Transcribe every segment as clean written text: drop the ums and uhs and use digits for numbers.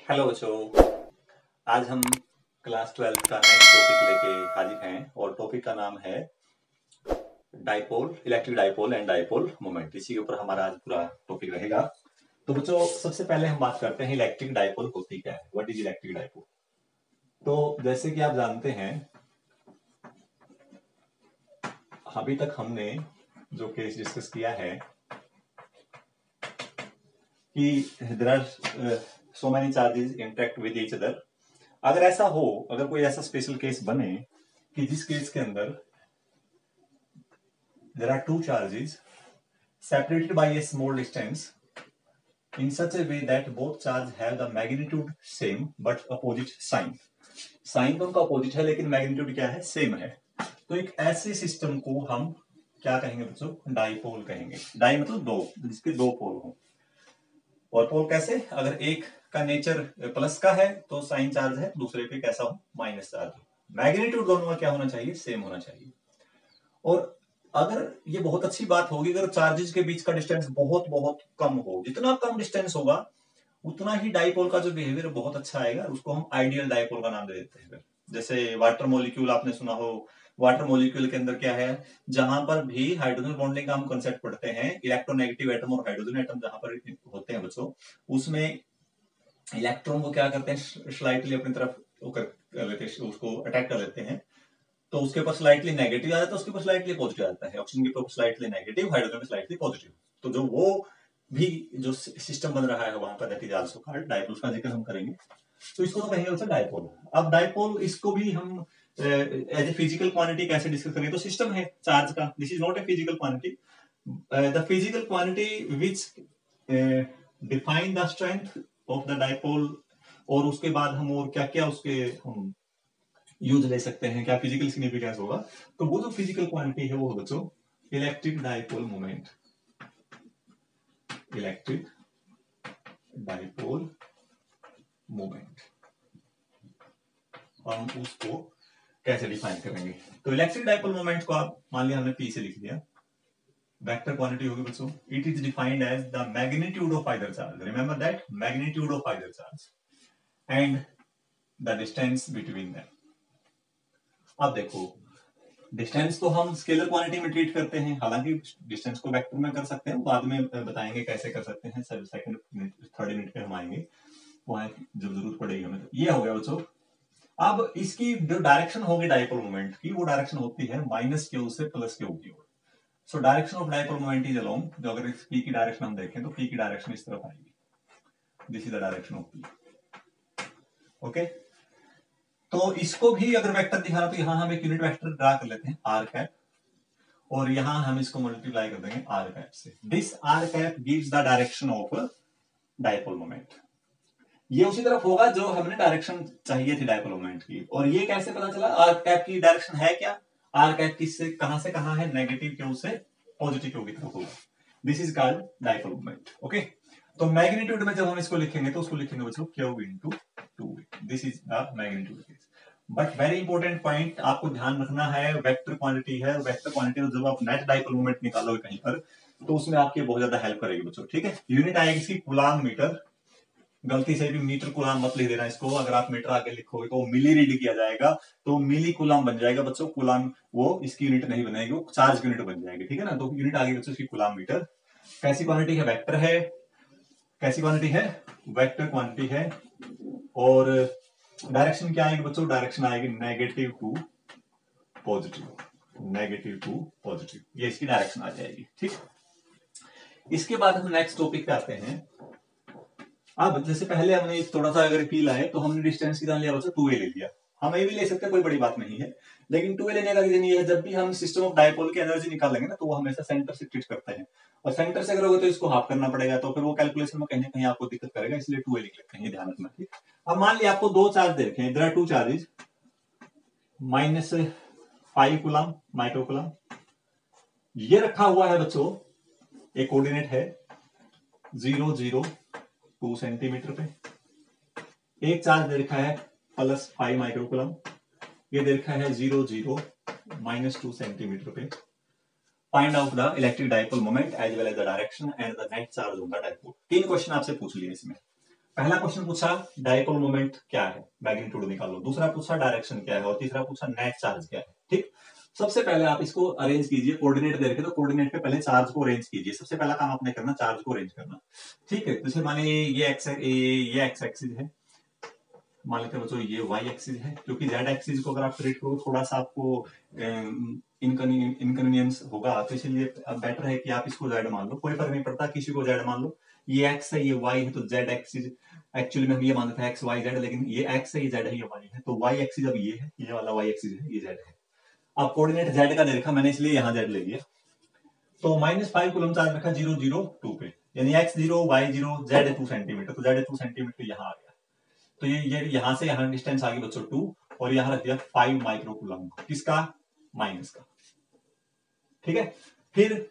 Hello बच्चों। आज हम क्लास 12 का नेक्स्ट टॉपिक लेके हाजिर हैं और टॉपिक का नाम है dipole, electric dipole and dipole moment. इसी के ऊपर हमारा आज पूरा टॉपिक रहेगा। तो बच्चों, सबसे पहले हम बात करते हैं इलेक्ट्रिक डाइपोल होती क्या है, व्हाट इज इलेक्ट्रिक डाइपोल। तो जैसे कि आप जानते हैं, अभी तक हमने जो केस डिस्कस किया है कि there are so many charges interact with each other. अगर ऐसा हो, अगर कोई ऐसा स्पेशल केस बने कि जिस केस के अंदर there are two charges separated by a small distance in such a way that both charge have the magnitude same but opposite sign। Sign तो उनका अपोजिट है लेकिन मैग्नीट्यूड क्या है, सेम है। तो एक ऐसे सिस्टम को हम क्या कहेंगे बच्चों, डाइपोल कहेंगे। डाई मतलब दो, जिसके दो पोल हो। और पोल कैसे, अगर एक का नेचर प्लस का है तो साइन चार्ज है, दूसरे पे कैसा हो, माइनस चार्ज हो। मैग्नीट्यूड दोनों का क्या होना चाहिए, सेम होना चाहिए। और अगर ये बहुत अच्छी बात होगी अगर चार्जेस के बीच का डिस्टेंस बहुत बहुत कम हो। जितना कम डिस्टेंस होगा उतना ही डाइपोल का जो बिहेवियर बहुत अच्छा आएगा, उसको हम आइडियल डाइपोल का नाम दे देते हैं। जैसे वाटर मॉलिक्यूल आपने सुना हो, वाटर मॉलिक्यूल के अंदर क्या है, जहां पर भी हाइड्रोजन बॉन्डिंग का हम कंसेप्ट पढ़ते हैं, इलेक्ट्रोनेगेटिव एटम और हाइड्रोजन एटम जहां पर होते हैं बच्चों, उसमें इलेक्ट्रॉन को क्या करते हैं, स्लाइटली अपनी तरफ कर लेते हैं, उसको अटैक कर लेते हैं। तो उसके ऊपर स्लाइटली नेगेटिव आ जाता है, उसके ऊपर स्लाइटली पॉजिटिव आ जाता है। ऑक्सीजन के ऊपर स्लाइटली नेगेटिव, हाइड्रोजन में स्लाइटली पॉजिटिव। तो जो वो भी जो सिस्टम बन रहा है वहां पर, that is also called dipole. उसका जिक्र हम करेंगे, तो इसको तो कहेंगे बच्चा डाइपोल। अब डाइपोल, इसको भी हम एज ए फिजिकल क्वांटिटी कैसे डिस्कस करेंगे, तो सिस्टम है चार्ज का। This is not a physical quantity, the physical quantity which define the strength of the dipole. और उसके बाद हम और क्या क्या उसके हम यूज ले सकते हैं, क्या फिजिकल सिग्निफिकेंस होगा। तो वो जो फिजिकल क्वांटिटी है वो बच्चों electric dipole moment. Electric dipole moment हम उसको कैसे डिफाइन करेंगे। तो इलेक्ट्रिक डाइपोल मोमेंट को आप मान लिया हमने पी से लिख दिया, वेक्टर क्वांटिटी होगी बच्चों। It is defined as the magnitude of either charge, remember that, magnitude of either charge and the distance between them. अब देखो, डिस्टेंस तो हम स्केलर क्वांटिटी में ट्रीट करते हैं, हालांकि डिस्टेंस को वेक्टर में कर सकते हैं, बाद में बताएंगे कैसे कर सकते हैं। सेकंड थर्ड यूनिट पे हम आएंगे, वहां जब जरूरत पड़ेगी हमें। तो ये हो गया बच्चों। अब इसकी जो डायरेक्शन होगी डाइपोल मोमेंट की, वो डायरेक्शन होती है माइनस क्यू से प्लस क्यू की ओर। So direction of dipole moment is along, जो अगर इस पी की डायरेक्शन हम देखें तो पी की डायरेक्शन इस तरफ आएगी। This is the direction of P. Okay, तो इसको भी अगर वेक्टर दिखाना तो यहां हम एक यूनिट वेक्टर ड्रा कर लेते हैं, आर कैप, और यहां हम इसको मल्टीप्लाई कर देंगे आर कैप से। This R cap gives the direction of dipole moment. ये उसी तरफ होगा जो हमने डायरेक्शन चाहिए थी डाइपोल मोमेंट की। और ये कैसे पता चला, आर कैप की डायरेक्शन है क्या, आर कैप किससे कहां से कहां है, नेगेटिव क्यू से पॉजिटिव क्यू की तरफ होगा। This is called dipole moment. Okay, तो मैग्नीट्यूड में जब हम इसको लिखेंगे तो उसको लिखेंगे बच्चों Q into 2। This is the magnitude case. But very important point आपको ध्यान रखना है, वेक्टर क्वांटिटी है। वेक्टर क्वांटिटी में जब आप नेट डाइपोल मोमेंट निकालोगे कहीं पर, तो उसमें आपकी बहुत ज्यादा हेल्प करेगी बच्चों। ठीक है, यूनिट आएगी इसकी कूलाम मीटर। गलती से भी मीटर कूलाम मत लिख देना इसको, अगर आप मीटर आगे लिखोगे तो मिली रीड किया जाएगा, तो मिली कूलाम बन जाएगा बच्चों। कूलाम वो इसकी यूनिट नहीं बनेगी, वो चार्ज की यूनिट बन जाएगी। ठीक है ना, तो यूनिट आगे बच्चों इसकी कूलाम मीटर। कैसी क्वांटिटी है, वेक्टर है। कैसी क्वांटिटी है, वेक्टर क्वांटिटी है। और डायरेक्शन क्या आएगी बच्चों, डायरेक्शन आएगी negative to positive, negative to positive, ये इसकी डायरेक्शन आ जाएगी। ठीक, इसके बाद हम नेक्स्ट टॉपिक पे आते हैं। अब जैसे पहले हमने थोड़ा सा अगर फील आए तो हमने डिस्टेंस कितना लिया बच्चों, 2a ले लिया। हम ए भी ले सकते हैं, कोई बड़ी बात नहीं है, लेकिन 2a लेने का रीजन ये है, जब भी हम सिस्टम ऑफ डाइपोल की एनर्जी निकालेंगे ना, तो वो हमेशा सेंटर से ट्रीट करते हैं। और सेंटर से करोगे तो इसको हाफ करना पड़ेगा, तो फिर वो कैलकुलेशन में कहीं ना कहीं आपको दिक्कत करेगा, इसलिए 2a लिख लेते हैं, ये ध्यान रखना। ठीक, अब मान लिया आपको दो चार्ज देखे हैं, there are two charges, -5 coulomb micro coulomb. ये रखा हुआ है बच्चों, एक कोऑर्डिनेट है 0 0 2 सेंटीमीटर पे। एक चार्ज दे रखा है +5 माइक्रोकूलम, ये दे रखा है 0 0 -2 सेंटीमीटर पे। Find out the electric dipole moment as well as the direction and the net charge on the dipole. तीन क्वेश्चन आपसे पूछ लिए इसमें। पहला क्वेश्चन पूछा डायपोल मोमेंट क्या है, मैग्नीट्यूड निकालो, दूसरा पूछा डायरेक्शन क्या है, और तीसरा पूछा नेट चार्ज क्या है। ठीक, सबसे पहले आप इसको अरेंज कीजिए, कोऑर्डिनेट दे रखे तो कोऑर्डिनेट पे पहले चार्ज को अरेंज कीजिए, सबसे पहला काम आपने करना चार्ज को अरेंज करना। ठीक है, जैसे माने ये एक्स एक्सिस है, मान लेते हैं बच्चों ये वाई एक्सिस है, क्योंकि जेड एक्सिस को अगर आप ट्रीट करो थोड़ा सा आपको इनकन्वीनियंस होगा, तो इसलिए बेटर है कि आप इसको जेड मान लो, कोई फर्क नहीं पड़ता, किसी को जेड मान लो। ये एक्स है, ये वाई है, तो जेड एक्सिस एक्चुअली में हम ये मानते थे एक्स वाई जेड, लेकिन ये एक्स है, ये जेड है, ये वाई है, तो वाई एक्सिस अब ये है, ये वाला वाई एक्सिस है, ये जेड है। अब कोऑर्डिनेट जेड का दे रखा मैंने, इसलिए यहाँ जेड ले लिया। तो -5 कूलम चार्ज रखा 002 पे, यानी x0 y0 z 2 सेंटीमीटर, तो z 2 सेंटीमीटर यहाँ आ गया। तो ये यहां से यहां डिस्टेंस आ गई बच्चों 2, और यहां रख दिया 5 माइक्रो कूलम, किसका, माइनस का। ठीक है, फिर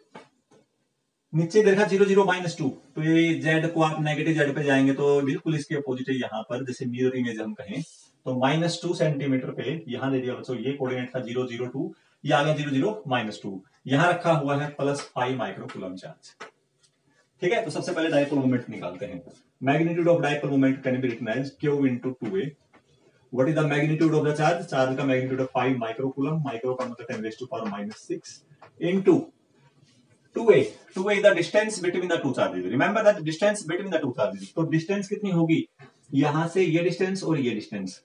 नीचे देखा 0 -2, तो ये z को आप नेगेटिव z पे जाएंगे तो बिल्कुल इसके अपोजिट है, यहाँ पर जैसे मिरर इमेज हम कहें तो -2 सेंटीमीटर पे यहां दे दिया बच्चों, ये कोऑर्डिनेट था 002, ये आ गया 0 -2, यहां रखा हुआ है +5 माइक्रो कूलम चार्ज। ठीक है, तो सबसे पहले डायपोल मोमेंट निकालते हैं। Magnitude of dipole moment can be written as Q into 2a। What is the magnitude of the charge, charge का magnitude of 5 micro coulomb, micro का मतलब 10⁻⁻⁶ into 2a। 2a is the distance between the two charges, remember that distance between the two charges। तो distance कितनी होगी, यहां से ये distance और ये डिस्टेंस,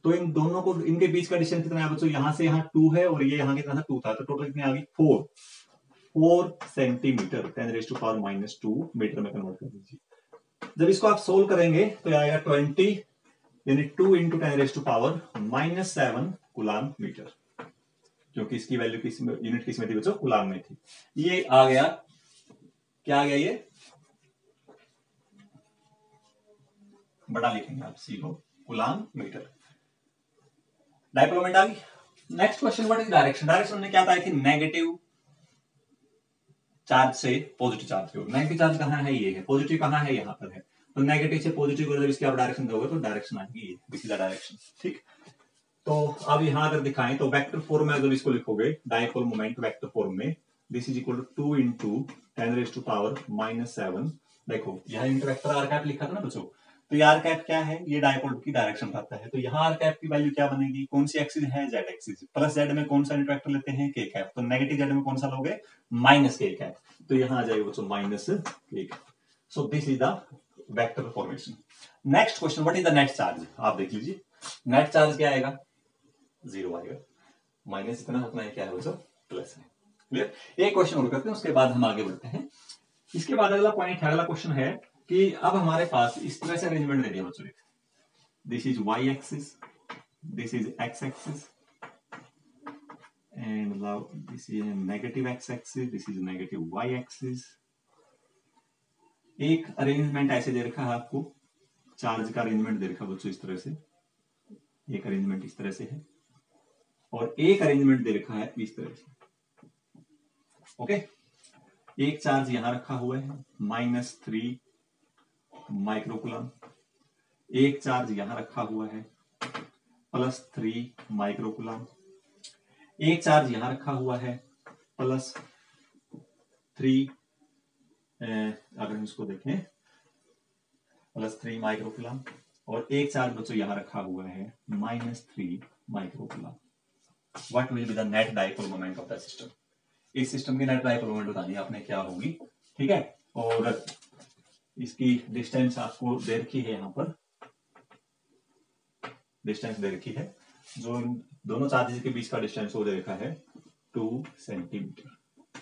तो इन दोनों को, इनके बीच का डिस्टेंस कितना है बच्चों, यहां से यहां 2 है, और ये यहां कितना था 2 था, तो टोटल कितनी आ गई 4 सेंटीमीटर, 10⁻⁻2 मीटर में कन्वर्ट कर दीजिए। जब इसको आप सोल्व करेंगे तो आएगा 20, यानी 2 इंटू 10⁻⁻7 कूलाम मीटर, क्योंकि इसकी वैल्यू किस यूनिट किस में थी बच्चों, कूलाम में थी। ये आ गया, क्या आ गया, ये बड़ा लिखेंगे आप, zero coulomb metre. Dipole moment आ गई। Next question, what is direction, direction हमने क्या बताया थी, नेगेटिव चार्ज से पॉजिटिव चार्ज की ओर। नेगेटिव चार्ज कहाँ है, ये है, पॉजिटिव कहाँ है, यहाँ पर है, तो नेगेटिव से पॉजिटिव को जब इसकी आप डायरेक्शन दोगे तो डायरेक्शन आएगी ये, दिस इज द डायरेक्शन। ठीक, तो अब यहाँ अगर दिखाएं तो वेक्टर फॉर्म में अगर इसको लिखोगे डायपोल मोमेंट वेक्टर फॉर्म में, this is equal to 2 into 10⁻⁻7। देखो यहाँ इंटरवेक्टर आर कैप लिखा था ना बच्चों, तो ये आर कैप क्या है, ये डायपोल की डायरेक्शन बताता है, तो यहाँ आर कैप की वैल्यू क्या बनेगी, कौन सी एक्सिस है, जेड एक्सिस, प्लस जेड में कौन सा इंटरवेक्टर लेते हैं, के कैप, तो नेगेटिव जेड में कौन सा लोगे, माइनस के कैप, तो यहाँ आ जाएगा बच्चों माइनस के cap. So this is the vector formation. Next question, what is the net charge, आप देख लीजिए, नेट चार्ज क्या आएगा, 0 आएगा, माइनस इतना उतना है, क्या है बच्चों, प्लस है। क्लियर, एक क्वेश्चन और करते हैं, उसके बाद हम आगे बढ़ते हैं। इसके बाद अगला पॉइंट है, अगला क्वेश्चन है कि अब हमारे पास इस तरह से अरेंजमेंट दे दिया बच्चों, this is Y axis, this is X axis, and this is negative X axis, this is negative Y axis. एक अरेंजमेंट ऐसे दे रखा है आपको, चार्ज का अरेंजमेंट दे रखा बच्चों इस तरह से, एक अरेंजमेंट इस तरह से है, और एक अरेंजमेंट दे रखा है इस तरह से। ओके, एक चार्ज यहां रखा हुआ है -3 माइक्रोकूलम, एक चार्ज यहां रखा हुआ है +3 माइक्रोकूलम, एक चार्ज यहां रखा हुआ है +3, अगर हम इसको देखें +3 माइक्रोकूलम, और एक चार्ज बच्चों यहां रखा हुआ है -3 microcoulomb. What will be the net dipole moment of the system, इस सिस्टम की नेट डायपोल मोमेंट बतानी है आपने क्या होगी। ठीक है, और इसकी डिस्टेंस आपको दे रखी है, यहाँ पर डिस्टेंस दे रखी है, जो दोनों चार्जेस के बीच का डिस्टेंस वो दे रखा है 2 centimetre,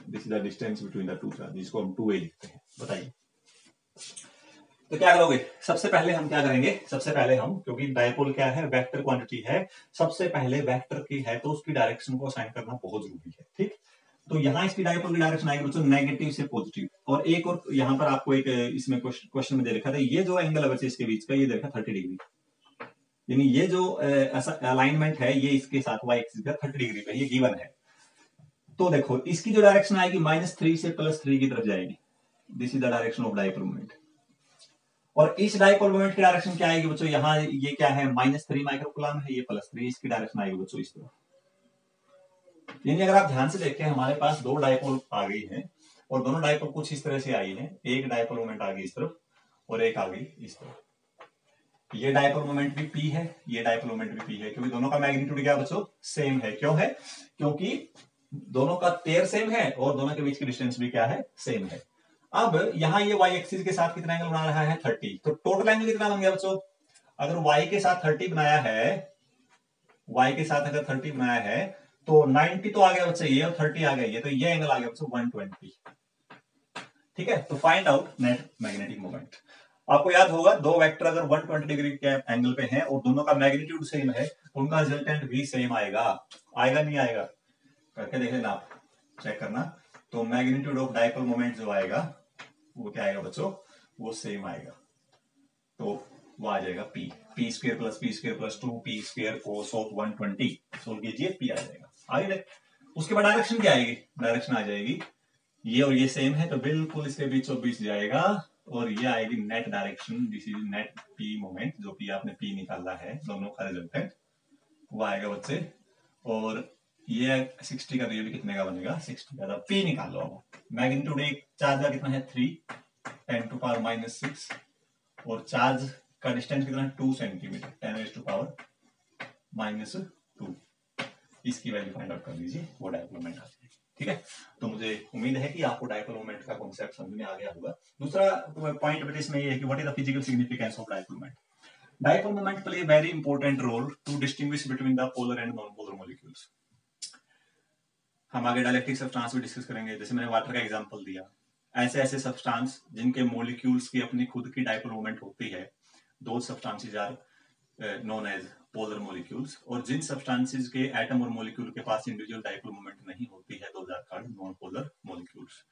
this is the distance between the two charges, जिसको हम 2a लिखते हैं। बताइए तो क्या करोगे, सबसे पहले हम क्या करेंगे, सबसे पहले हम, क्योंकि डायपोल क्या है, वेक्टर क्वांटिटी है, सबसे पहले वेक्टर की है तो उसकी डायरेक्शन को असाइन करना बहुत जरूरी है। ठीक, तो यहाँ इसकी डायपोल की डायरेक्शन आएगी बच्चों नेगेटिव से पॉजिटिव, और एक और यहाँ पर आपको एक इसमें क्वेश्चन में दे रखा था, ये जो एंगल है बच्चे इसके बीच का, ये देखा 30 डिग्री, यानी ये जो ऐसा अलाइनमेंट है ये इसके साथ वाई एक्सिस का 30 डिग्री पे, ये गिवन है। तो देखो इसकी जो डायरेक्शन आएगी -3 से +3 की तरफ जाएगी, this is the direction of dipole moment. और इस डायपोल मोमेंट की डायरेक्शन क्या आएगी बच्चों, यहाँ ये क्या है -3 माइक्रोकूलम है, ये +3, इसकी डायरेक्शन आएगी बच्चों इस तरफ। यानी अगर आप ध्यान से देखें हमारे पास दो डायपोल आ गई है, और दोनों डायपोल कुछ इस तरह से आई है, एक डायपोल मोमेंट आ गई इस तरफ और एक आ गई इस तरफ। ये डायपोल मोमेंट भी P है, ये डायपोल मोमेंट भी P है, क्योंकि दोनों का मैग्नीट्यूड क्या बच्चों सेम है। क्यों है? क्योंकि दोनों का पेयर सेम है और दोनों के बीच की डिस्टेंस भी क्या है सेम है। अब यहां ये y एक्सिस के साथ कितना एंगल बना रहा है 30, तो टोटल एंगल कितना बन गया बच्चों? अगर y के साथ 30 बनाया है, y के साथ अगर 30 बनाया है तो 90 तो आ गया बच्चे ये, और 30 आ गया ये, तो ये एंगल आ गया बच्चों 120। ठीक है, तो find out net magnetic moment. आपको याद होगा दो वेक्टर अगर 120 डिग्री के एंगल पे हैं और दोनों का मैग्नीट्यूड सेम है, उनका रिजल्टेंट भी सेम आएगा। आएगा नहीं आएगा? करके देख लेना, आप चेक करना। तो मैग्नीट्यूड ऑफ डायपोल मोमेंट जो आएगा वो क्या आएगा बच्चों? वो सेम आएगा। तो वो आ जाएगा P square plus 2 P square cos of 120। Solve कीजिए, पी आ जाएगा। आगे उसके बाद डायरेक्शन क्या आएगी? डायरेक्शन आ जाएगी ये और ये सेम है तो बिल्कुल इसके बीचों बीच जाएगा और ये आएगी net direction. This is net P moment, जो कि आपने पी निकाला है दोनों का रिजल्टेंट, वो आएगा बच्चे। और ये 60 का रियल कितने का बनेगा? 60 का। पी निकाल लो। मैग्नीट्यूड एक चार्ज का कितना है 3 10⁻⁻6 और चार्ज का डिस्टेंस कितना है 2 सेंटीमीटर 10⁻⁻2। इसकी वैल्यू फाइंड आउट कर लीजिए, वो डायपोल मोमेंट आ जाएगी। ठीक है, तो मुझे उम्मीद है कि आपको डायपोल मोमेंट का कॉन्सेप्ट समझ में आ गया होगा। दूसरा पॉइंट बेटे इसमें ये है कि what is the physical significance of dipole moment. Dipole moment play very important role to distinguish between the polar and non polar molecules. हम आगे डायलेक्ट्रिक सब्सटेंस भी डिस्कस करेंगे, जैसे मैंने वाटर का एग्जांपल दिया। ऐसे ऐसे सब्सटेंस जिनके मॉलिक्यूल्स की अपनी खुद की डायपोल मोमेंट होती है, दो substances are known as polar molecules. और जिन सब्सटेंसेस के एटम और मॉलिक्यूल के पास इंडिविजुअल डायपोल मोमेंट नहीं होती है, those are called non polar molecules.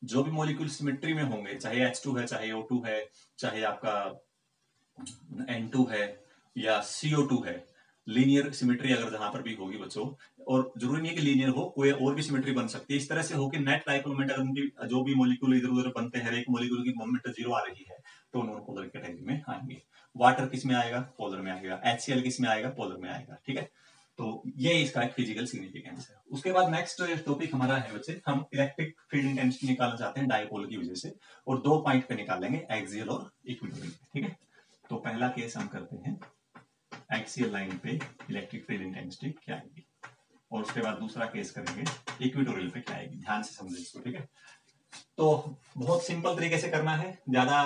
जो भी मॉलिक्यूल सिमेट्री में होंगे, चाहे H2 है, चाहे O2 है, चाहे आपका N2 है या CO2 है, लीनियर सिमेट्री अगर जहां पर भी होगी बच्चों, और जरूरी नहीं है कि लीनियर हो, कोई और भी सिमेट्री बन सकती है। इस तरह से हो कि नेट डायपोल मोमेंट अगर उनकी जो भी मॉलिक्यूल इधर उधर बनते हैं, एक मॉलिक्यूल की मोमेंट जीरो आ रही है तो नॉन पोलर कैटेगरी में आएंगे। वाटर किस में आएगा? पोलर में आएगा। HCl किस में आएगा? पोलर में आएगा। ठीक है, तो ये इसका एक फिजिकल सिग्निफिकेंस है। उसके बाद नेक्स्ट टॉपिक हमारा है बच्चे, हम इलेक्ट्रिक फील्ड इंटेंसिटी निकालना चाहते हैं डायपोल की वजह से, और दो पॉइंट पे निकालेंगे, एक्सियल और इक्विटोरियल। ठीक है, तो पहला केस हम करते हैं एक्सियल लाइन पे इलेक्ट्रिक फील्ड इंटेंसिटी क्या आएगी, और उसके बाद दूसरा केस करेंगे इक्विटोरियल पे क्या आएगी। ध्यान से समझिए इसको। ठीक है, तो बहुत सिंपल तरीके से करना है, ज्यादा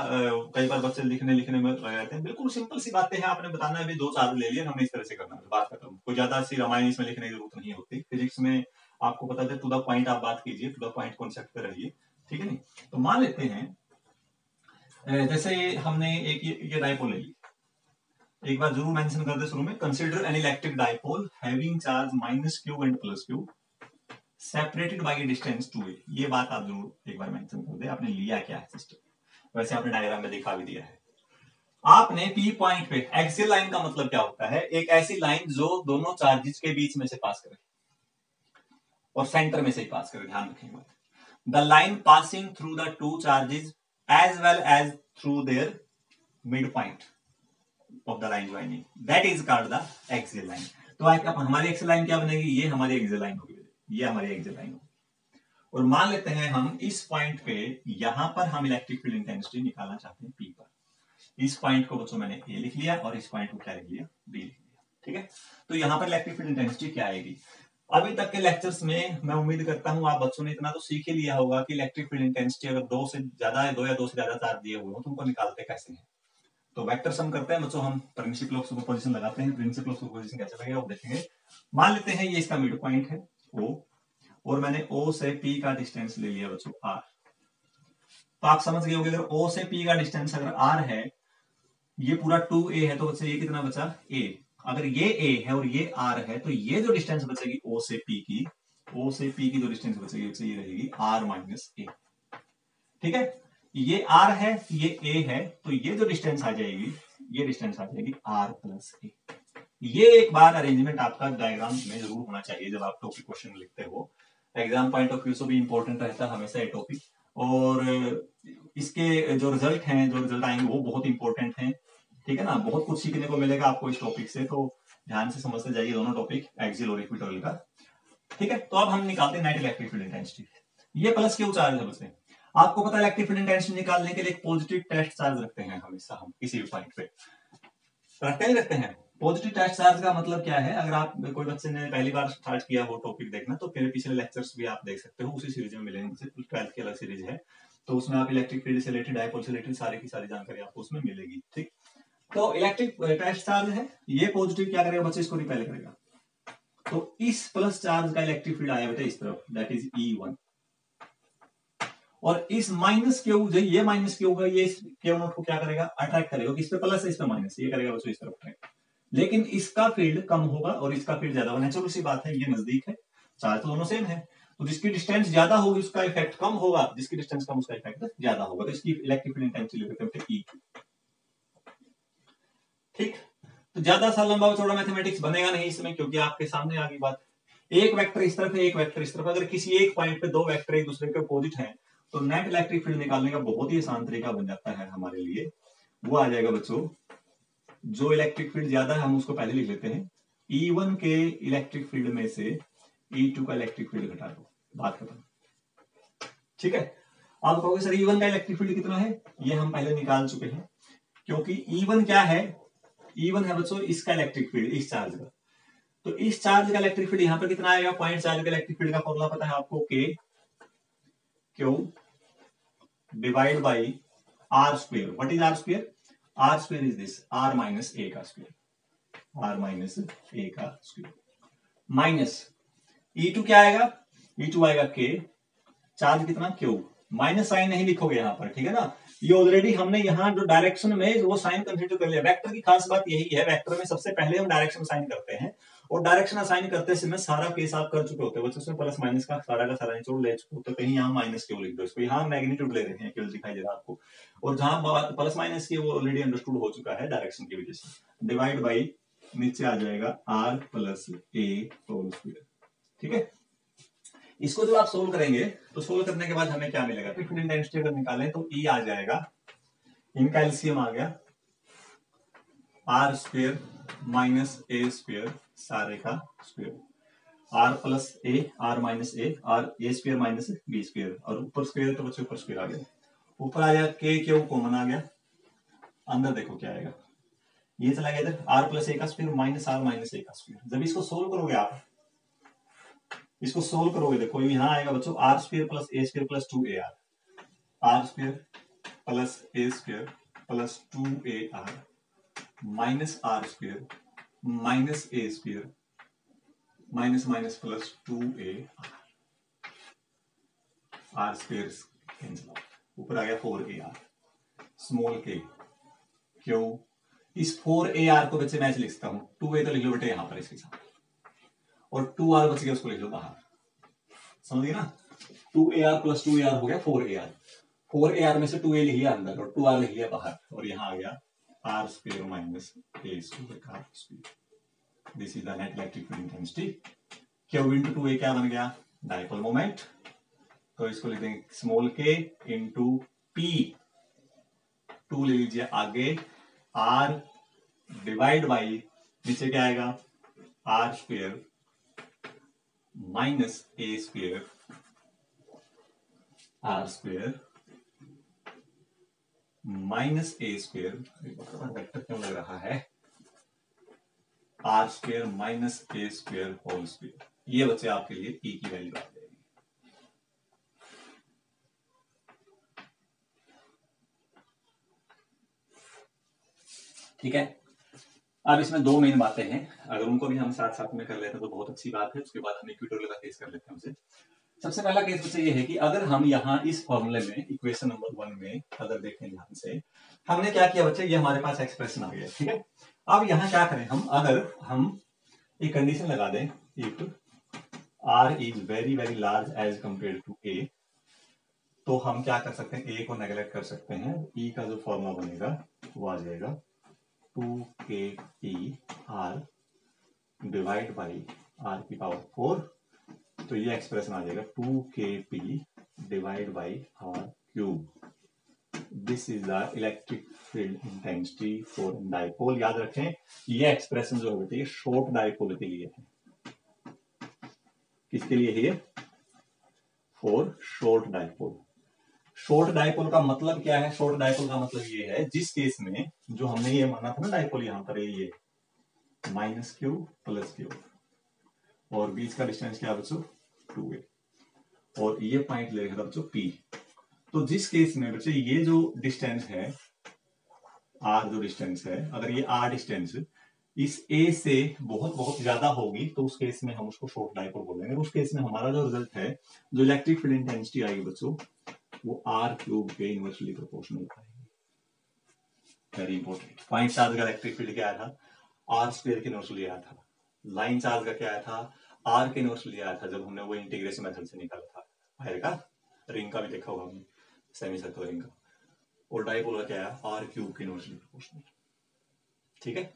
कई बार बच्चे लिखने में लग जाते हैं। बिल्कुल सिंपल सी बातें हैं, आपने बताना है भी 2 चार्ज ले लिए, हमने इस तरह से करना है, बात खत्म। कोई ज्यादा सी रामायण इसमें लिखने की जरूरत नहीं होती। फिजिक्स में आपको पता है टू द पॉइंट आप बात कीजिए, टू द पॉइंट कॉन्सेप्ट पे रहिए। ठीक है नहीं? तो मान लेते हैं जैसे हमने एक ये डायपोल ले ली, एक बार जरूर मेंशन कर दे शुरू में, consider an electric dipole having charge -q and +q separated by distance 2a। ये बात आप जरूर एक बार मेंशन कर दे, आपने लिया क्या है सिस्टम। वैसे आपने डायग्राम में दिखा भी दिया है। आपने पी पॉइंट पे, एक्सियल लाइन का मतलब क्या होता है? एक ऐसी लाइन जो दोनों चार्जेस के बीच में से पास करे और सेंटर में से ही पास करे। ध्यान रखेंगे, the line passing through the two charges as well as through their mid point of the line joining, that is called the axial line. तो हमारी एक्सियल लाइन क्या बनेगी? ये हमारी एक्सियल लाइन होगी, ये हमारी एक्सियल लाइन होगी। और मान लेते हैं हम इस पॉइंट पे, यहां पर हम इलेक्ट्रिक फील्ड इंटेंसिटी निकालना चाहते हैं P पर। इस पॉइंट को बच्चों मैंने A लिख लिया और इस पॉइंट को क्या लिख लिया? B लिख लिया। ठीक है, तो यहां पर इलेक्ट्रिक फील्ड इंटेंसिटी क्या आएगी? अभी तक के लेक्चर्स में मैं उम्मीद करता हूं आप बच्चों ने इतना तो सीख ही लिया होगा कि इलेक्ट्रिक फील्ड इंटेंसिटी अगर 2 से ज्यादा है, 2 या 2 से ज्यादा चार्ज दिए हुए हो तो उनको निकालते कैसे हैं। तो वेक्टर सम करते हैं बच्चों, हम प्रिंसिपल ऑफ सुपरपोजिशन लगाते हैं। प्रिंसिपल ऑफ सुपरपोजिशन कैसे लगेगा वो देखेंगे। मान लेते हैं ये इसका मिड पॉइंट है O, और मैंने O से P का डिस्टेंस ले लिया बच्चों R। तो आप समझ गए होंगे अगर O से P का डिस्टेंस अगर R है, ये पूरा 2a है, तो बच्चा ये कितना बचा? A। अगर ये A है और ये R है, तो ये जो डिस्टेंस बचेगी O से P की, O से P की जो डिस्टेंस बचेगी ये रहेगी R - A। ठीक है, ये R है, ये A है, तो ये जो डिस्टेंस आ जाएगी, ये डिस्टेंस आ जाएगी R + A। ये एक बार अरेंजमेंट आपका डायग्राम में जरूर होना चाहिए जब आप टॉपिक क्वेश्चन लिखते हो। एग्जाम पॉइंट ऑफ व्यू से भी इंपॉर्टेंट रहता है हमेशा ये टॉपिक, और इसके जो रिजल्ट हैं, जो रिजल्ट आएंगे वो बहुत इंपॉर्टेंट हैं। ठीक है ना, बहुत कुछ सीखने को मिलेगा आपको इस टॉपिक से, तो ध्यान से समझते जाइए दोनों टॉपिक, एक्सियल और इक्विटोरियल का। ठीक है, तो अब हम निकालते हैं नेट इलेक्ट्रिक फील्ड इंटेंसिटी। ये +q चार्ज है बच्चे। आपको पता है इलेक्ट्रिक फील्ड इंटेंसिटी निकालने के लिए एक पॉजिटिव टेस्ट चार्ज रखते हैं हमेशा हम किसी भी पॉइंट पे। रखते ही रखते हैं। पॉजिटिव टेस्ट चार्ज का मतलब क्या है, अगर आप कोई बच्चे ने पहली बार स्टार्ट किया हो टॉपिक देखना तो फिर पिछले लेक्चर्स भी आप देख सकते हो, उसी सीरीज में मिलेंगे, जैसे 12th की अलग सीरीज है तो उसमें आप इलेक्ट्रिक फील्ड से रिलेटेड, डायपोल से रिलेटेड सारी की सारी जानकारी आपको उसमें मिलेगी। ठीक, तो इलेक्ट्रिक टेस्ट चार्ज है, ये पॉजिटिव क्या करेगा बच्चे, इसको रिपेल करेगा। तो इस प्लस चार्ज का इलेक्ट्रिक फील्ड आया बेटा इस तरफ, दैट इज E1, और इस माइनस क्यू, ये माइनस क्यू का ये क्यू नोट को क्या करेगा, अट्रैक्ट करेगा, किस पे प्लस है इस पे माइनस, ये करेगा बच्चों इस तरफ अट्रैक्ट। लेकिन इसका फील्ड कम होगा और इसका फील्ड ज्यादा होगा, नेचुरल सी बात है, ये नजदीक है, चार्ज तो दोनों सेम है, तो जिसकी डिस्टेंस ज्यादा होगी उसका इफेक्ट कम होगा, जिसकी डिस्टेंस कम उसका इफेक्ट ज्यादा होगा, तो इसकी इलेक्ट्रिक फील्ड इंटेंसिटी लिखते हैं E। ठीक, तो ज्यादा सा लंबा चौड़ा मैथमेटिक्स बनेगा नहीं इसमें, क्योंकि आपके सामने आ गई बात, एक वेक्टर इस तरफ है, एक वेक्टर इस तरफ, अगर किसी एक पॉइंट पे दो वेक्टर एक दूसरे के अपोजिट हैं तो नेट इलेक्ट्रिक फील्ड निकालने का बहुत ही आसान तरीका बन जाता है हमारे लिए, वो आ जाएगा बच्चों, जो इलेक्ट्रिक फील्ड ज्यादा है हम उसको पहले लिख लेते हैं, E1 के इलेक्ट्रिक फील्ड में से E2 का इलेक्ट्रिक फील्ड घटा दो, बात खत्म। ठीक है, आप कहोगे सर E1 का इलेक्ट्रिक फील्ड कितना है, ये हम पहले निकाल चुके हैं, क्योंकि E1 क्या है, E1 है बच्चों इसका इलेक्ट्रिक फील्ड, इस चार्ज का, तो इस चार्ज का इलेक्ट्रिक फील्ड यहां पर कितना आएगा, पॉइंट चार्ज का इलेक्ट्रिक फील्ड का फॉर्मूला पता है आपको, K Q divide by R square, what is R square, R square is this R minus A का स्क्वायर, R माइनस A का स्क्वायर, माइनस E2 क्या आएगा, E2 आएगा K, चार्ज कितना Q, माइनस साइन नहीं लिखोगे यहां पर, ठीक है ना, ये ऑलरेडी हमने यहाँ जो डायरेक्शन में वो साइन कंसीडर कर लिया, वेक्टर की खास बात यही है, वेक्टर में सबसे पहले हम डायरेक्शन साइन करते हैं, और डायरेक्शन असाइन करते समय सारा केस आप कर चुके होते हो बच्चों, उसमें प्लस माइनस का सारा निचोड़ ले चुके होते, कहीं यहाँ माइनस क्यों लिख दो इसको, यहाँ मैग्नीट्यूड ले रहे हैं केवल दिखाई दे रहा है आपको, और जहां प्लस माइनस की वो ऑलरेडी अंडरस्टूड हो चुका है डायरेक्शन की वजह से, डिवाइड बाई नीचे आ जाएगा R plus A whole square. ठीक है, इसको जब आप सोल्व करेंगे तो सोल्व करने के बाद हमें क्या मिलेगा, फिर फील्ड इंटेंसिटी अगर निकालें तो E आ जाएगा, इनका एलसीएम आ गया R square minus A square सारे का square, R plus A R minus A और A square minus B square, और ऊपर स्क्वायर तो बच्चे ऊपर स्क्वायर आ गया, ऊपर आ गया K क्यू कॉमन आ गया, अंदर देखो क्या आएगा, ये चला गया इधर R प्लस A का square minus R minus A का स्क्वायर, जब इसको सोल्व करोगे आप, इसको सोल्व करोगे देखो यहाँ आएगा बच्चों R square plus A square plus 2AR, R square plus A square plus 2AR minus R square minus A square minus minus plus 2AR, R square cancel out, ऊपर आ गया 4AR स्मॉल k क्यों, इस 4AR को बच्चे मैं लिख सकता हूं, 2A तो लिख लो बेटे यहां पर इसके साथ, और 2R बच गया उसको लिख लो बाहर, समझिए ना, 2AR प्लस 2AR हो गया 4AR, 4AR में से 2A लिख लिया अंदर और 2R लिख लिया बाहर, और यहां आ गया R square minus A square का square, this is the net electric field intensity, Q into 2A क्या बन गया, डायपोल मोमेंट, तो इसको लिख देंगे स्मॉल k इंटू P, 2 ले लीजिए आगे, R डिवाइड बाई नीचे क्या आएगा R square minus A square, R square minus A square, vector क्यों लग रहा है, R square minus A square whole square, ये बच्चे आपके लिए E की वैल्यू आ जाएगी। ठीक है, अब इसमें दो मेन बातें हैं, अगर उनको भी हम साथ साथ में कर लेते हैं तो बहुत अच्छी बात है, उसके बाद हम इक्वेटोरियल का केस कर लेते हैं उसे। सबसे पहला केस बच्चे ये है कि अगर हम यहाँ इस फॉर्मूले में इक्वेशन नंबर 1 में अगर देखें ध्यान से, हमने क्या किया बच्चे, ये हमारे पास एक्सप्रेशन आ गया, ठीक है, अब यहाँ क्या करें हम, अगर हम एक कंडीशन लगा दें, if R is very very large as compare to A, तो हम क्या कर सकते हैं, A को नेगलेक्ट कर सकते हैं, E का जो फॉर्मूला बनेगा वो आ जाएगा 2KP R divide by R की पावर 4, तो ये एक्सप्रेशन आ जाएगा 2KP divide by R cube, this is the electric field intensity for dipole. याद रखें ये एक्सप्रेशन जो होती है शॉर्ट डाइपोल के लिए है, किसके लिए है, for short dipole, short dipole का मतलब क्या है? शॉर्ट डायपोल का मतलब ये है जिस केस में जो हमने ये माना था ना डायपोल, यहां पर ये माइनस क्यू प्लस क्यू और बीच का डिस्टेंस क्या बच्चों 2a और ये पॉइंट ले रखा था बच्चों P। तो जिस केस में बच्चे ये जो डिस्टेंस है r, जो डिस्टेंस है, अगर ये r डिस्टेंस इस a से बहुत बहुत ज्यादा होगी तो उस केस में हम उसको शॉर्ट डायपोल बोलेंगे। उस केस में हमारा जो रिजल्ट है, जो इलेक्ट्रिक फील्ड इंटेंसिटी आएगी बच्चों, वो r क्यूब के इनवर्सली प्रोपोर्शनल आएगी। Very important. पॉइंट चार्ज का इलेक्ट्रिक फील्ड क्या आया था? r स्क्वायर के इनवर्सली आया था। लाइन चार्ज का क्या आया था? r के इनवर्सली आया था, जब हमने वो इंटीग्रेशन मेथड से निकाला था। बाहर का रिंग का भी देखा होगा हमने, सेमी सर्कुलर रिंग का। और डायपोल का क्या है? r क्यूब के इनवर्सली प्रोपोर्शनल। ठीक है,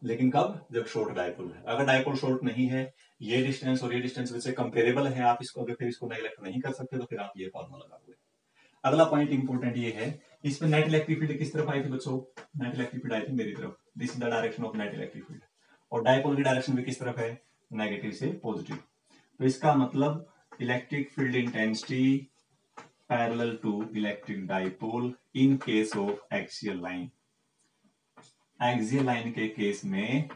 लेकिन कब? जब शॉर्ट डायपोल है। अगर डायपोल शॉर्ट नहीं है, ये डिस्टेंस और ये डिस्टेंस वैसे कंपेरेबल है, आप इसको अगर फिर इसको नेगलेक्ट नहीं कर सकते तो फिर आप ये फॉर्मूला लगाओगे। अगला पॉइंट इंपॉर्टेंट ये है, इसमें नेट इलेक्ट्रिक फील्ड किस तरफ आई थी बच्चों? नेट इलेक्ट्रिक फील्ड आई थी मेरी तरफ। This is the direction of net electric field. और डायपोल की डायरेक्शन भी किस तरफ है? नेगेटिव से पॉजिटिव। तो इसका मतलब electric field intensity parallel to electric dipole in case of axial line. Axial line के केस में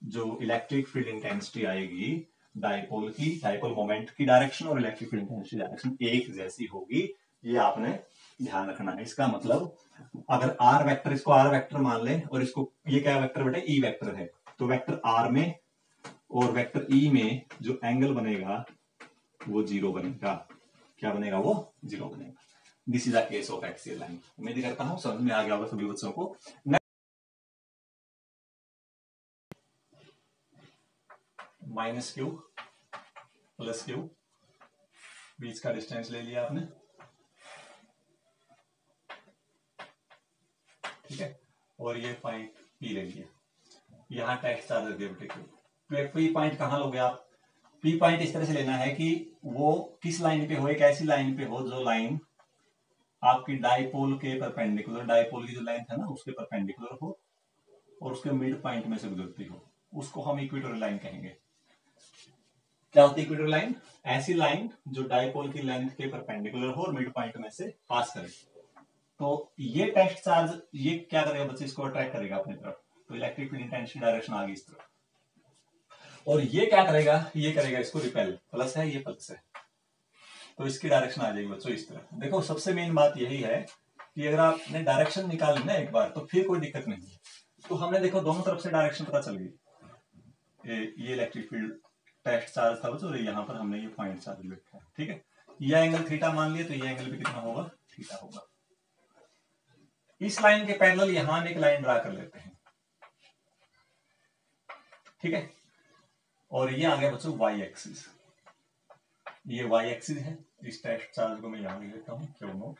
जो इलेक्ट्रिक फील्ड इंटेंसिटी आएगी डायपोल की, डायपोल मोमेंट की डायरेक्शन और इलेक्ट्रिक फील्ड इंटेंसिटी डायरेक्शन एक जैसी होगी, ये आपने ध्यान रखना है। इसका मतलब अगर आर वेक्टर, इसको आर वेक्टर मान ले और इसको ये क्या वेक्टर बेटा? ई वेक्टर है। तो वेक्टर आर में और वेक्टर ई में जो एंगल बनेगा वो जीरो बनेगा। क्या बनेगा? वो जीरो बनेगा। This is the case of axial line. उम्मीद करता हूं समझ में आ गया होगा सभी बच्चों को। माइनस क्यू प्लस क्यू, बीच का डिस्टेंस ले लिया आपने, ठीक है, और ये पॉइंट पी ले लिया। यहां टेस्ट चार्ज दे बेटे, पी पॉइंट कहां लोगे आप? पी पॉइंट इस तरह से लेना है कि वो किस लाइन पे हो? एक ऐसी लाइन पे हो जो लाइन आपकी डायपोल के परपेंडिकुलर, डायपोल की जो लाइन है ना उसके परपेंडिकुलर हो और उसके मिड पॉइंट में से गुजरती हो। उसको हम इक्वेटोरियल लाइन कहेंगे। क्या होती है इक्वेटोरियल लाइन? ऐसी लाइन जो डायपोल की लेंथ के परपेंडिकुलर हो और मिड पॉइंट में से पास करे। तो ये टेस्ट चार्ज ये क्या करेगा बच्चे? इसको अट्रैक्ट करेगा अपनी तरफ। तो इलेक्ट्रिक फील्ड इंटेंसिटी डायरेक्शन आ गई इस तरफ। और ये क्या करेगा? ये करेगा इसको रिपेल। प्लस है, ये प्लस है, तो इसकी डायरेक्शन आ जाएगी बच्चों इस तरफ। देखो सबसे मेन बात यही है कि अगर आपने डायरेक्शन निकाल ली ना एक बार तो फिर कोई दिक्कत नहीं है। तो हमने देखो दोनों तरफ से डायरेक्शन पता चल गई। ये इलेक्ट्रिक फील्ड टेस्ट चार्ज था बच्चों, यहाँ पर हमने ये पॉइंट चार्ज लिखा है। ठीक है, ये एंगल थीटा मान लिया तो ये एंगल भी कितना होगा? थीटा होगा। इस लाइन के पैरेलल यहां एक लाइन ड्रा कर लेते हैं। ठीक है, और ये आ गया बच्चों वाई एक्सिस। ये वाई एक्सिस है। इस टेस्ट चार्ज को मैं यहां लिख लेता हूं क्यों नोट।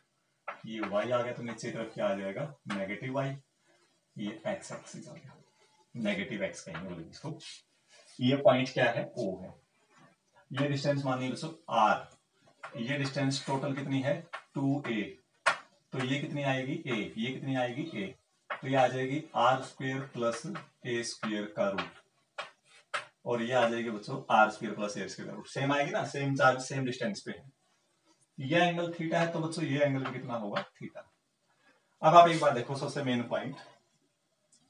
ये वाई आ गया तो नीचे तरफ क्या आ जाएगा? Negative Y. ये एक्स एक्सिस आ गया, नेगेटिव एक्स कहेंगे बोले इसको। ये पॉइंट क्या है? ओ है। ये डिस्टेंस मानिए बच्चों आर। ये डिस्टेंस टोटल कितनी है? 2a। तो ये कितनी आएगी? a। ये कितनी आएगी? a। तो ये आ जाएगी R square plus A square का रूट, और ये आ जाएगी बच्चों R square plus A square का रूट। सेम आएगी ना, सेम चार्ज सेम डिस्टेंस पे है। ये एंगल थीटा है तो बच्चों ये एंगल भी कितना होगा? थीटा। अब आप एक बार देखो, सबसे मेन पॉइंट,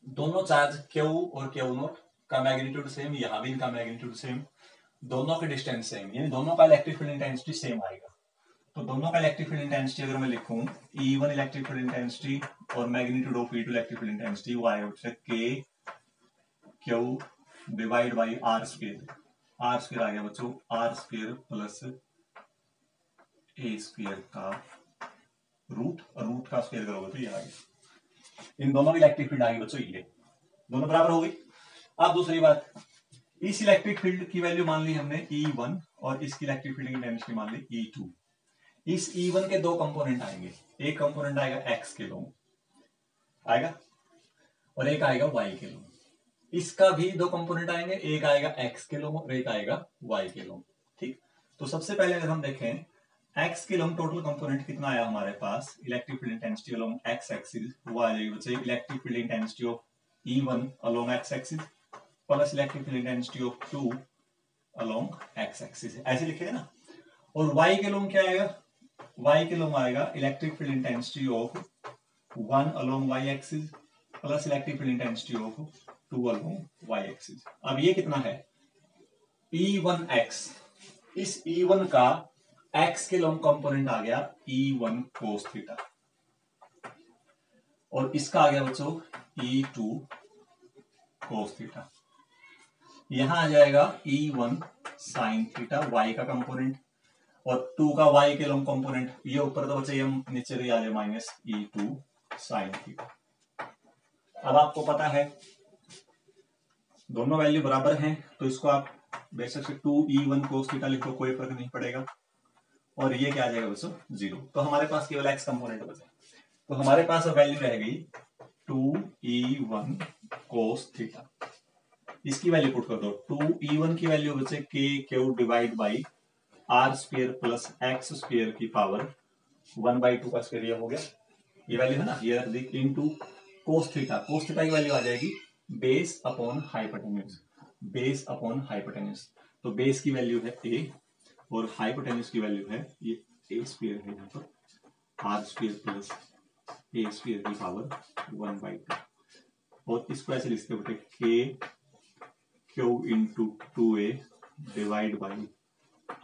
दोनों चार्ज Q और Q नोट का मैग्नीट्यूड सेम, यहां भी इनका मैग्नीट्यूड सेम, दोनों के डिस्टेंस सेम, यानी दोनों का इलेक्ट्रिक फील्ड इंटेंसिटी सेम आएगा। तो दोनों का इलेक्ट्रिक फील्ड इंटेंसिटी अगर मैं लिखूं E1 इलेक्ट्रिक फील्ड इंटेंसिटी और magnitude of E2 electric field intensity, वो आएगा उससे K Q divide by R square. R square आ गया बच्चों R square plus A square का रूट, और रूट का स्क्वेयर करोगे तो ये आ गया। इन दोनों की इलेक्ट्रिक फील्ड आ गई बच्चों ये, दोनों बराबर हो गई। अब दूसरी बात, इस इलेक्ट्रिक फील्ड की वैल्यू मान ली हमने E1 और इसकी इलेक्ट्रिक फील्ड की इंटेंसिटी मान ली E2। इस E1 के दो कंपोनेंट आएंगे, एक कंपोनेंट आएगा x के लॉन्ग आएगा और एक आएगा y के लॉन्ग। इसका भी दो कंपोनेंट आएंगे, एक आएगा x के लॉन्ग और एक आएगा y के लॉन्ग। ठीक, तो सबसे पहले अगर हम देखें x के लॉन्ग टोटल कंपोनेंट कितना आया हमारे पास? Electric field intensity along x axis वो आ जाएगी बच्चे electric field intensity of E1 along x axis plus electric field intensity of 2 along x axis, ऐसे लिखेगा ना। और y के लॉन्ग क्या आएगा? y के लोग आएगा electric field intensity of 1 along y axis plus electric field intensity of 2 along y axis. अब ये कितना है E1x, इस E1 का x के लॉन्ग कंपोनेंट आ गया E1 cos थीटा और इसका आ गया बच्चों E2 cos थीटा। यहां आ जाएगा E1 sin थीटा y का कंपोनेंट और 2 का y के लॉन्ग कंपोनेंट, ये ऊपर तो बच्चे हम नीचे भी आ जाए माइनस E2 sin थीटा। अब आपको पता है दोनों वैल्यू बराबर हैं तो इसको आप बेशक से 2E1 cos थीटा लिखो, कोई फर्क नहीं पड़ेगा। और ये क्या आ जाएगा बच्चों 0, तो हमारे पास केवल x कंपोनेंट बचा, तो हमारे पास वैल्यू रह गई 2E1 cos थीटा। इसकी वैल्यू पुट कर दो, 2E1 की वैल्यू बचे k Q divide by R square plus X square की पावर 1/2 का स्क्वायर, ये हो गया, ये वैल्यू है ना, ये into cos theta. cos theta की वैल्यू आ जाएगी base upon hypotenuse, base upon hypotenuse. तो बेस की वैल्यू है a और हाइपोटेन्यूज की वैल्यू है ये a स्क्वायर है, यहाँ पर R square plus a square की पावर 1/2 और इसको ऐसे लिखते हैं k Q into 2a divide by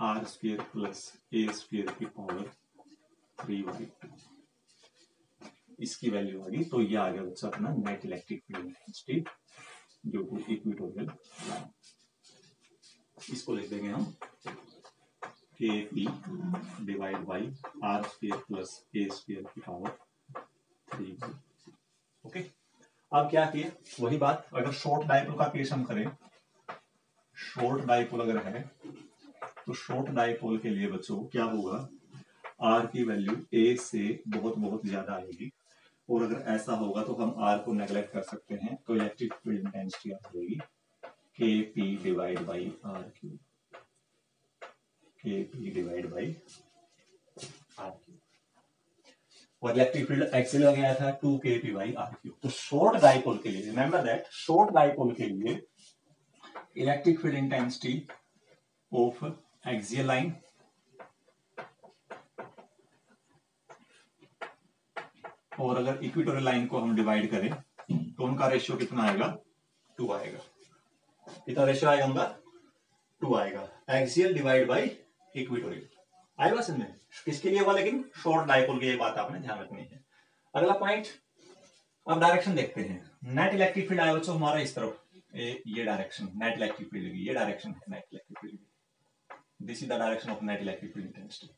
R square plus a square की पावर 3/2। इसकी वैल्यू आ गई, तो ये आ गया बच्चा अपना net electric field intensity due to equatorial line. इसको लिख देंगे हम kp divide by R square plus a square की पावर 3। ओके, अब क्या किए वही बात, अगर शॉर्ट डाइपोल का केस हम करें, शॉर्ट डाइपोल अगर है तो शॉर्ट डाइपोल के लिए बच्चों क्या होगा, आर की वैल्यू a से बहुत बहुत ज्यादा आएगी और अगर ऐसा होगा तो हम आर को नेग्लेक्ट कर सकते हैं, तो इलेक्ट्रिक फील्ड इंटेंसिटी आ जाएगी kp divide by R Q, kp divide by R Q. और इलेक्ट्रिक फील्ड एक्सेल हो गया था 2 kp बाई आर क्यू। तो शॉर्ट डाइपोल के लिए रिमेंबर दैट, शॉर्ट डाइपोल के लिए electric field intensity of axial line और अगर इक्वेटोरियल लाइन को हम डिवाइड करें तो उनका रेशियो कितना आएगा 2 आएगा। कितना रेशियो आएगा उनका 2 आएगा, एक्सियल डिवाइड बाई इक्वेटोरियल आएगा समझ में। किसके लिए हुआ, लेकिन शॉर्ट डाइपोल की ये बात आपने ध्यान रखनी है। अगला पॉइंट, अब डायरेक्शन देखते हैं। नेट इलेक्ट्रिक फील्ड आया बच्चों हमारा इस तरफ, ये डायरेक्शन नेट इलेक्ट्रिक फील्ड की, ये डायरेक्शन है नेट इलेक्ट्रिक फील्ड की, this is the direction of net electric field intensity.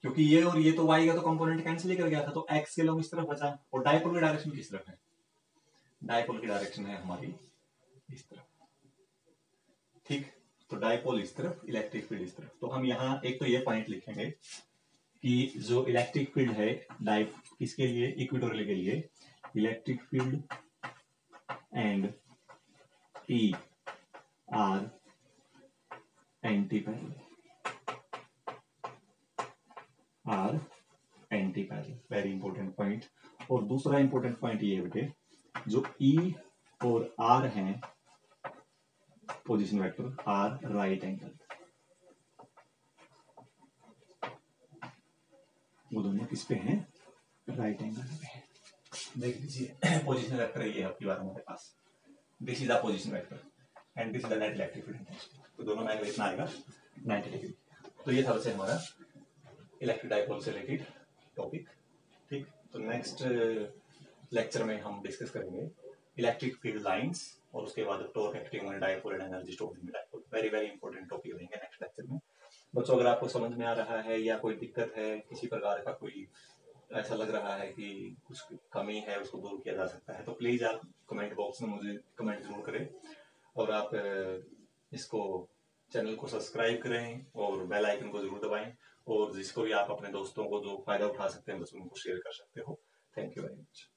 क्योंकि ये और ये तो y का तो कंपोनेंट कैंसिल ही कर गया था, तो x के लोग इस तरफ बचा। और डाइपोल की डायरेक्शन किस तरफ है, डाइपोल की डायरेक्शन है हमारी इस तरफ, ठीक। तो डाइपोल इस तरफ, इलेक्ट्रिक फील्ड इस तरफ। तो हम यहाँ एक तो ये पॉइंट लिखेंगे कि जो इलेक्ट्रिक फील्ड है किसके लिए, इक्वेटोरियल के लिए, electric field and E are anti parallel, are anti parallel, very important point. और दूसरा इंपॉर्टेंट पॉइंट ये बेटे, जो E और R हैं position vector, are right angle, वो दोनों किस पे हैं, राइट एंगल पे हैं। देख लीजिए पोजीशन वेक्टर ये है आपकी बार हमारे पास, this is the position vector and this is the net electric field intensity. तो दोनों में एंगल इतना आएगा 90 डिग्री। तो ये था वैसे हमारा इलेक्ट्रिक डाइपोल से रिलेटेड टॉपिक, ठीक। तो नेक्स्ट लेक्चर में हम डिस्कस करेंगे इलेक्ट्रिक फील्ड लाइंस और उसके बाद torque acting on dipole and energy stored in dipole. Very very important topic रहेंगे नेक्स्ट लेक्चर में। बच्चों अगर आपको समझ में आ रहा है या कोई दिक्कत है, किसी प्रकार का कोई ऐसा लग रहा है कि कुछ कमी है उसको दूर किया जा सकता है, तो प्लीज आप कमेंट बॉक्स में मुझे कमेंट जरूर करें। और आप इसको चैनल को सब्सक्राइब करें और बेल आइकन को जरूर दबाएं, और जिसको भी आप अपने दोस्तों को जो फायदा उठा सकते हैं बस उनको शेयर कर सकते हो। Thank you very much.